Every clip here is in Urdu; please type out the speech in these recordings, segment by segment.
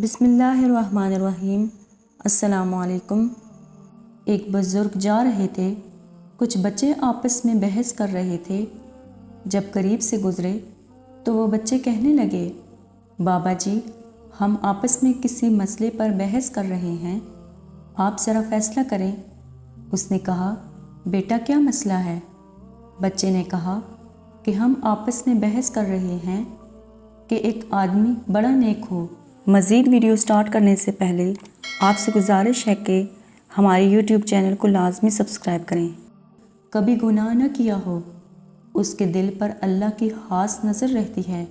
بسم اللہ الرحمن الرحیم۔ السلام علیکم۔ ایک بزرگ جا رہے تھے، کچھ بچے آپس میں بحث کر رہے تھے۔ جب قریب سے گزرے تو وہ بچے کہنے لگے، بابا جی ہم آپس میں کسی مسئلے پر بحث کر رہے ہیں، آپ ذرا فیصلہ کریں۔ اس نے کہا، بیٹا کیا مسئلہ ہے؟ بچے نے کہا کہ ہم آپس میں بحث کر رہے ہیں کہ ایک آدمی بڑا نیک ہو۔ مزید ویڈیو سٹارٹ کرنے سے پہلے آپ سے گزارش ہے کہ ہمارے یوٹیوب چینل کو لازمی سبسکرائب کریں۔ کبھی گناہ نہ کیا ہو، اس کے دل پر اللہ کی خاص نظر رہتی ہے،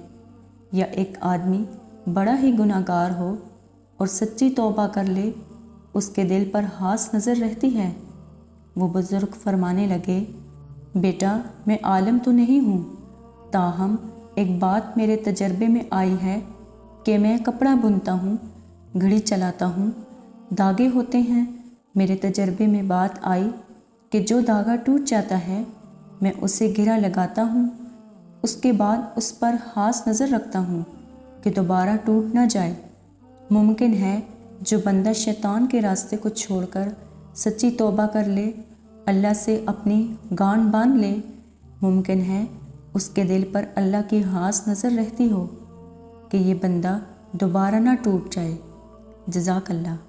یا ایک آدمی بڑا ہی گناہ گار ہو اور سچی توبہ کر لے، اس کے دل پر خاص نظر رہتی ہے۔ وہ بزرگ فرمانے لگے، بیٹا میں عالم تو نہیں ہوں، تاہم ایک بات میرے تجربے میں آئی ہے کہ میں کپڑا بنتا ہوں، گھڑی چلاتا ہوں، دھاگے ہوتے ہیں۔ میرے تجربے میں بات آئی کہ جو دھاگا ٹوٹ جاتا ہے میں اسے گرہ لگاتا ہوں، اس کے بعد اس پر خاص نظر رکھتا ہوں کہ دوبارہ ٹوٹ نہ جائے۔ ممکن ہے جو بندہ شیطان کے راستے کو چھوڑ کر سچی توبہ کر لے، اللہ سے اپنی گانٹھ باندھ لے، ممکن ہے اس کے دل پر اللہ کی خاص نظر رہتی ہو کہ یہ بندہ دوبارہ نہ ٹوٹ جائے۔ جزاک اللہ۔